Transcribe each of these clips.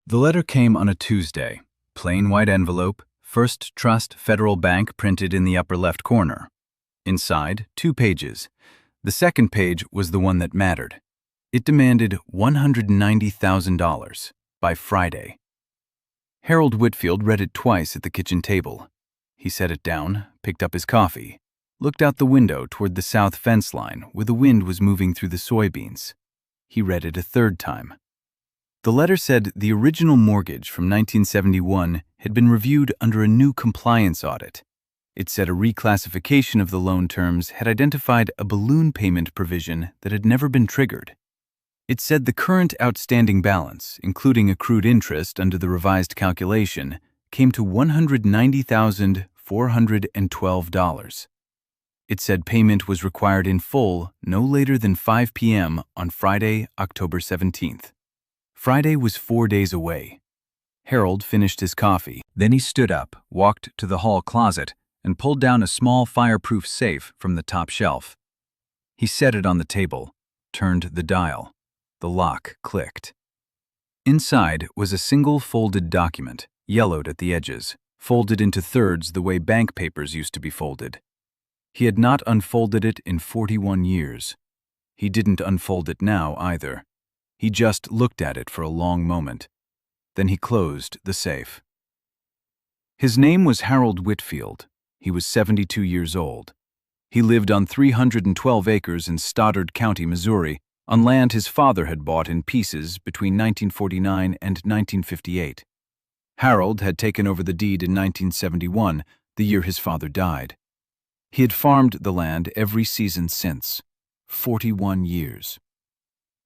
The letter came on a Tuesday. Plain white envelope, First Trust Federal Bank printed in the upper left corner. Inside, 2 pages. The second page was the one that mattered. It demanded $190,000 by Friday. Harold Whitfield read it twice at the kitchen table. He set it down, picked up his coffee, looked out the window toward the south fence line where the wind was moving through the soybeans. He read it a third time. The letter said the original mortgage from 1971 had been reviewed under a new compliance audit. It said a reclassification of the loan terms had identified a balloon payment provision that had never been triggered. It said the current outstanding balance, including accrued interest under the revised calculation, came to $190,412. It said payment was required in full no later than 5 p.m. on Friday, October 17th. Friday was 4 days away. Harold finished his coffee. Then he stood up, walked to the hall closet, and pulled down a small fireproof safe from the top shelf. He set it on the table, turned the dial. The lock clicked. Inside was a single folded document, yellowed at the edges, folded into thirds the way bank papers used to be folded. He had not unfolded it in 41 years. He didn't unfold it now either. He just looked at it for a long moment. Then he closed the safe. His name was Harold Whitfield. He was 72 years old. He lived on 312 acres in Stoddard County, Missouri, on land his father had bought in pieces between 1949 and 1958. Harold had taken over the deed in 1971, the year his father died. He had farmed the land every season since, 41 years.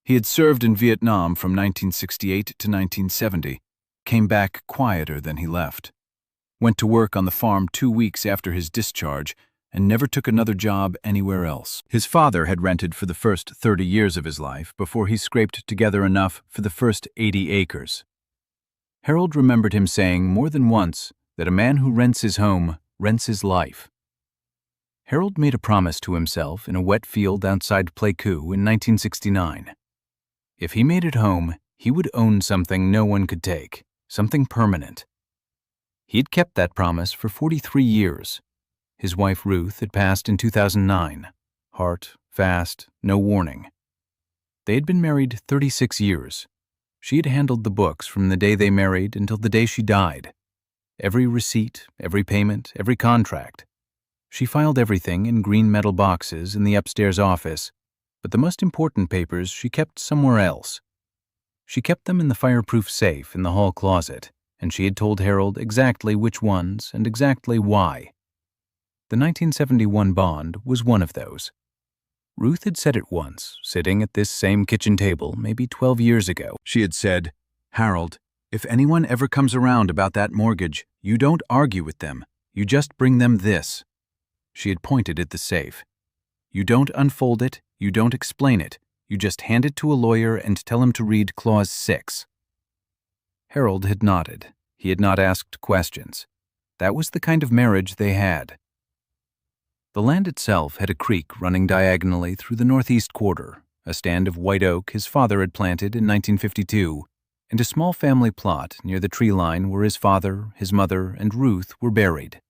He had served in Vietnam from 1968 to 1970, came back quieter than he left, went to work on the farm 2 weeks after his discharge, and never took another job anywhere else. His father had rented for the first 30 years of his life before he scraped together enough for the first 80 acres. Harold remembered him saying more than once that a man who rents his home rents his life. Harold made a promise to himself in a wet field outside Pleiku in 1969. If he made it home, he would own something no one could take, something permanent. He had kept that promise for 43 years. His wife Ruth had passed in 2009. Heart, fast, no warning. They had been married 36 years. She had handled the books from the day they married until the day she died. Every receipt, every payment, every contract. She filed everything in green metal boxes in the upstairs office, but the most important papers she kept somewhere else. She kept them in the fireproof safe in the hall closet, and she had told Harold exactly which ones and exactly why. The 1971 bond was one of those. Ruth had said it once, sitting at this same kitchen table maybe 12 years ago. She had said, "Harold, if anyone ever comes around about that mortgage, you don't argue with them. You just bring them this." She had pointed at the safe. "You don't unfold it, you don't explain it. You just hand it to a lawyer and tell him to read Clause 6. Harold had nodded. He had not asked questions. That was the kind of marriage they had. The land itself had a creek running diagonally through the northeast quarter, a stand of white oak his father had planted in 1952, and a small family plot near the tree line where his father, his mother, and Ruth were buried.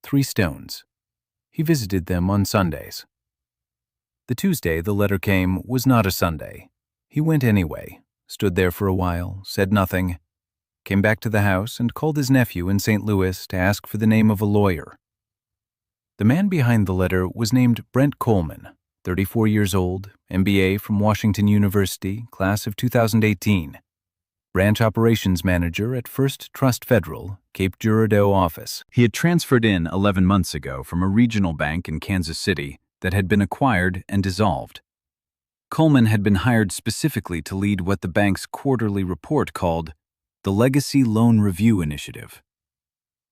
3 stones. He visited them on Sundays. The Tuesday the letter came was not a Sunday. He went anyway, stood there for a while, said nothing, came back to the house and called his nephew in St. Louis to ask for the name of a lawyer. The man behind the letter was named Brent Coleman, 34 years old, MBA from Washington University, class of 2018. Branch operations manager at First Trust Federal, Cape Girardeau office. He had transferred in 11 months ago from a regional bank in Kansas City that had been acquired and dissolved. Coleman had been hired specifically to lead what the bank's quarterly report called the Legacy Loan Review Initiative.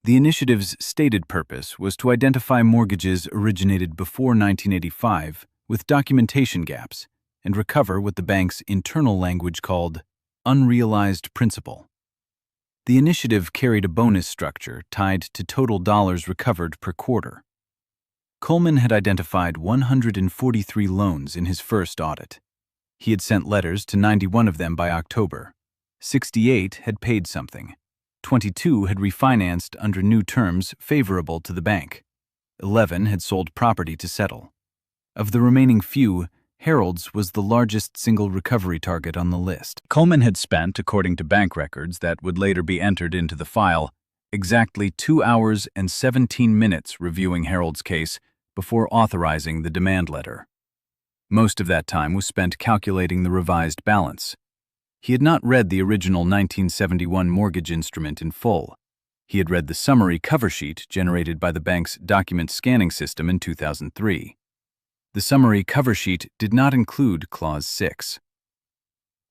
The initiative's stated purpose was to identify mortgages originated before 1985 with documentation gaps and recover what the bank's internal language called unrealized principal. The initiative carried a bonus structure tied to total dollars recovered per quarter. Coleman had identified 143 loans in his first audit. He had sent letters to 91 of them by October. 68 had paid something. 22 had refinanced under new terms favorable to the bank. 11 had sold property to settle. Of the remaining few, Harold's was the largest single recovery target on the list. Coleman had spent, according to bank records that would later be entered into the file, exactly 2 hours and 17 minutes reviewing Harold's case before authorizing the demand letter. Most of that time was spent calculating the revised balance. He had not read the original 1971 mortgage instrument in full. He had read the summary cover sheet generated by the bank's document scanning system in 2003. The summary cover sheet did not include Clause 6.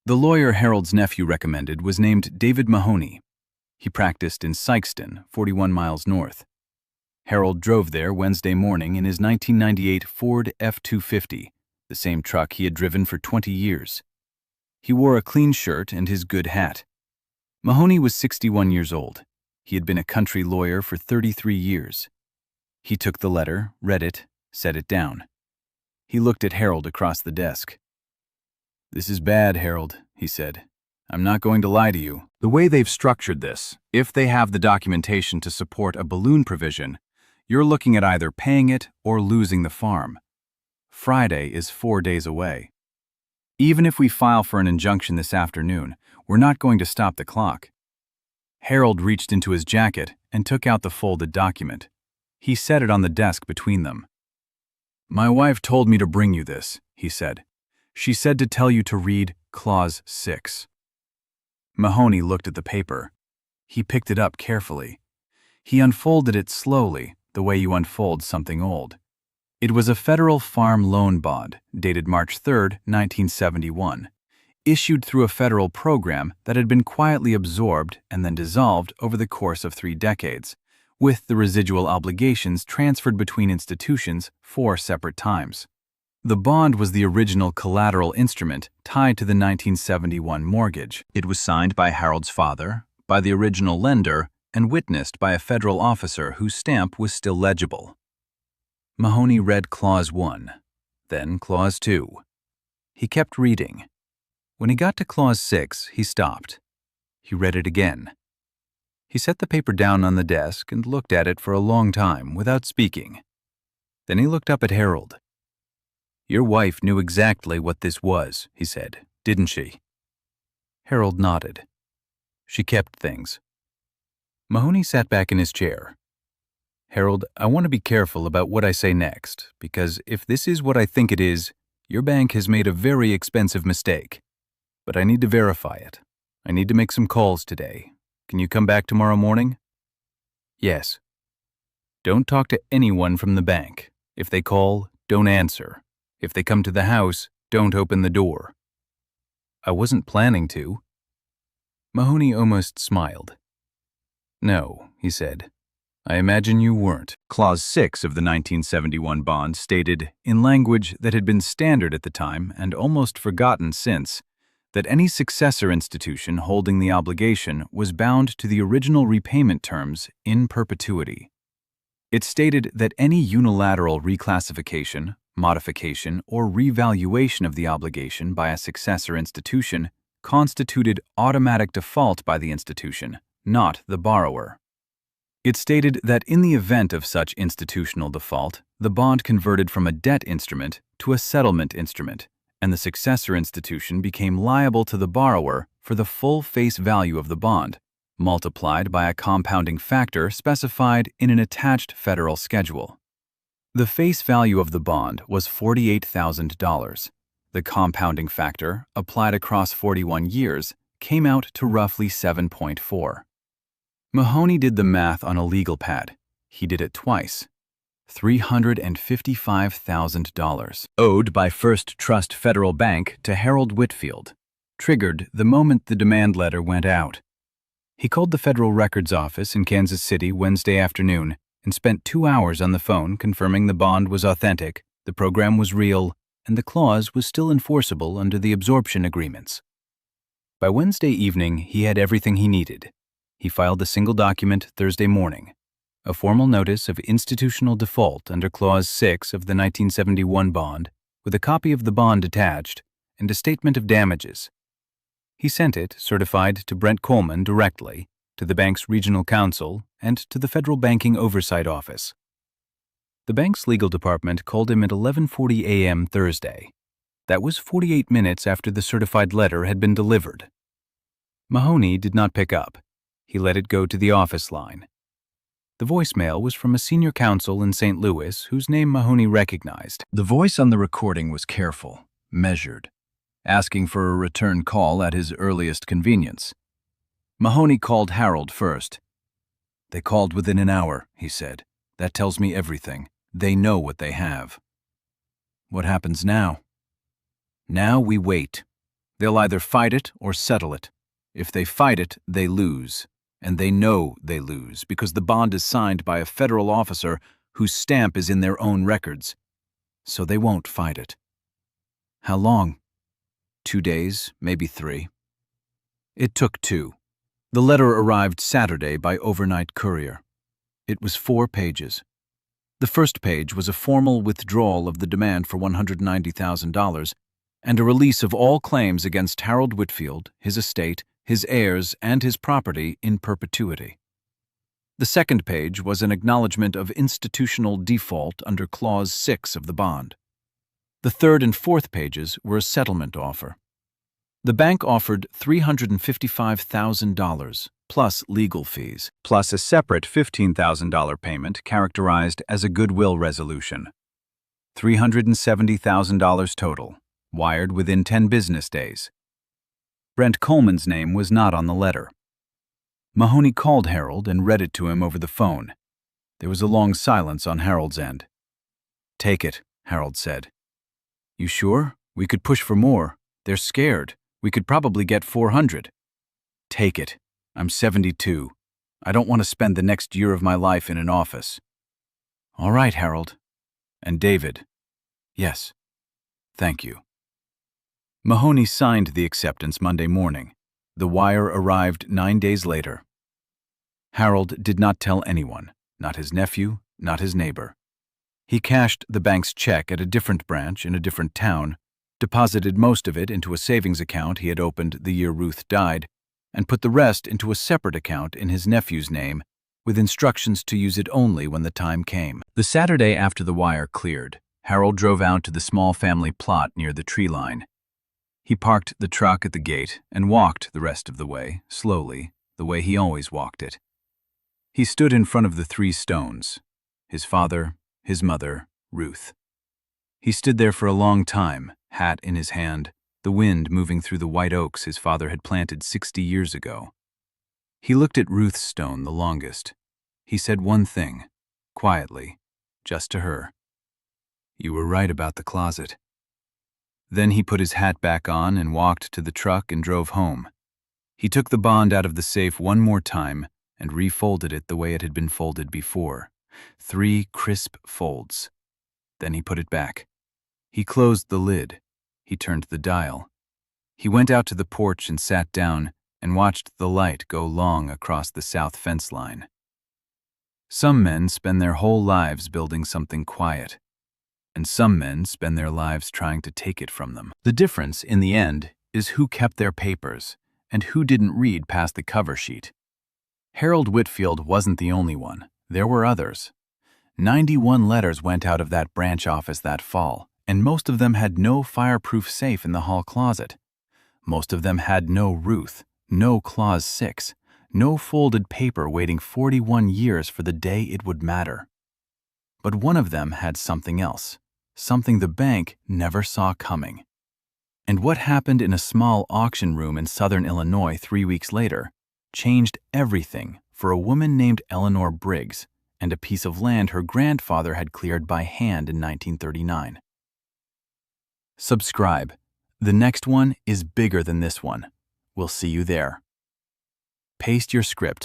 The lawyer Harold's nephew recommended was named David Mahoney. He practiced in Sykeston, 41 miles north. Harold drove there Wednesday morning in his 1998 Ford F-250, the same truck he had driven for 20 years. He wore a clean shirt and his good hat. Mahoney was 61 years old. He had been a country lawyer for 33 years. He took the letter, read it, set it down. He looked at Harold across the desk. "This is bad, Harold," he said. "I'm not going to lie to you. The way they've structured this, if they have the documentation to support a balloon provision, you're looking at either paying it or losing the farm. Friday is 4 days away. Even if we file for an injunction this afternoon, we're not going to stop the clock." Harold reached into his jacket and took out the folded document. He set it on the desk between them. "My wife told me to bring you this," he said. "She said to tell you to read Clause 6. Mahoney looked at the paper. He picked it up carefully. He unfolded it slowly, the way you unfold something old. It was a federal farm loan bond, dated March 3, 1971, issued through a federal program that had been quietly absorbed and then dissolved over the course of 3 decades, with the residual obligations transferred between institutions 4 separate times. The bond was the original collateral instrument tied to the 1971 mortgage. It was signed by Harold's father, by the original lender, and witnessed by a federal officer whose stamp was still legible. Mahoney read Clause 1, then Clause 2. He kept reading. When he got to Clause 6, he stopped. He read it again. He set the paper down on the desk and looked at it for a long time without speaking. Then he looked up at Harold. "Your wife knew exactly what this was," he said, "didn't she?" Harold nodded. "She kept things." Mahoney sat back in his chair. "Harold, I want to be careful about what I say next, because if this is what I think it is, your bank has made a very expensive mistake. But I need to verify it. I need to make some calls today. Can you come back tomorrow morning?" "Yes." "Don't talk to anyone from the bank. If they call, don't answer. If they come to the house, don't open the door." "I wasn't planning to." Mahoney almost smiled. "No," he said. "I imagine you weren't." Clause 6 of the 1971 bond stated, in language that had been standard at the time and almost forgotten since, that any successor institution holding the obligation was bound to the original repayment terms in perpetuity. It stated that any unilateral reclassification, modification, or revaluation of the obligation by a successor institution constituted automatic default by the institution, not the borrower. It stated that in the event of such institutional default, the bond converted from a debt instrument to a settlement instrument, and the successor institution became liable to the borrower for the full face value of the bond, multiplied by a compounding factor specified in an attached federal schedule. The face value of the bond was $48,000. The compounding factor, applied across 41 years, came out to roughly 7.4. Mahoney did the math on a legal pad. He did it twice. $355,000 owed by First Trust Federal Bank to Harold Whitfield, triggered the moment the demand letter went out. He called the Federal Records Office in Kansas City Wednesday afternoon and spent 2 hours on the phone confirming the bond was authentic, the program was real, and the clause was still enforceable under the absorption agreements. By Wednesday evening, he had everything he needed. He filed a single document Thursday morning, a formal notice of institutional default under Clause 6 of the 1971 bond, with a copy of the bond attached, and a statement of damages. He sent it, certified to Brent Coleman directly, to the bank's regional counsel, and to the Federal Banking Oversight Office. The bank's legal department called him at 11:40 a.m. Thursday. That was 48 minutes after the certified letter had been delivered. Mahoney did not pick up. He let it go to the office line. The voicemail was from a senior counsel in St. Louis whose name Mahoney recognized. The voice on the recording was careful, measured, asking for a return call at his earliest convenience. Mahoney called Harold first. "They called within an hour," he said. "That tells me everything. They know what they have." "What happens now?" "Now we wait. They'll either fight it or settle it. If they fight it, they lose. And they know they lose because the bond is signed by a federal officer whose stamp is in their own records. So they won't fight it." "How long?" 2 days, maybe 3. It took 2. The letter arrived Saturday by overnight courier. It was 4 pages. The first page was a formal withdrawal of the demand for $190,000 and a release of all claims against Harold Whitfield, his estate, his heirs, and his property in perpetuity. The second page was an acknowledgement of institutional default under Clause 6 of the bond. The third and fourth pages were a settlement offer. The bank offered $355,000 plus legal fees, plus a separate $15,000 payment characterized as a goodwill resolution. $370,000 total, wired within 10 business days. Brent Coleman's name was not on the letter. Mahoney called Harold and read it to him over the phone. There was a long silence on Harold's end. "Take it," Harold said. "You sure? We could push for more. They're scared. We could probably get 400. "Take it. I'm 72. I don't want to spend the next year of my life in an office." "All right, Harold." "And David." "Yes. Thank you." Mahoney signed the acceptance Monday morning. The wire arrived 9 days later. Harold did not tell anyone, not his nephew, not his neighbor. He cashed the bank's check at a different branch in a different town, deposited most of it into a savings account he had opened the year Ruth died, and put the rest into a separate account in his nephew's name, with instructions to use it only when the time came. The Saturday after the wire cleared, Harold drove out to the small family plot near the tree line. He parked the truck at the gate and walked the rest of the way, slowly, the way he always walked it. He stood in front of the 3 stones, his father, his mother, Ruth. He stood there for a long time, hat in his hand, the wind moving through the white oaks his father had planted 60 years ago. He looked at Ruth's stone the longest. He said one thing, quietly, just to her. "You were right about the closet." Then he put his hat back on and walked to the truck and drove home. He took the bond out of the safe one more time and refolded it the way it had been folded before. 3 crisp folds. Then he put it back. He closed the lid. He turned the dial. He went out to the porch and sat down and watched the light go long across the south fence line. Some men spend their whole lives building something quiet, and some men spend their lives trying to take it from them. The difference, in the end, is who kept their papers and who didn't read past the cover sheet. Harold Whitfield wasn't the only one. There were others. 91 letters went out of that branch office that fall, and most of them had no fireproof safe in the hall closet. Most of them had no Ruth, no Clause 6, no folded paper waiting 41 years for the day it would matter. But one of them had something else. Something the bank never saw coming. And what happened in a small auction room in southern Illinois 3 weeks later changed everything for a woman named Eleanor Briggs and a piece of land her grandfather had cleared by hand in 1939. Subscribe. The next one is bigger than this one. We'll see you there. Paste your script.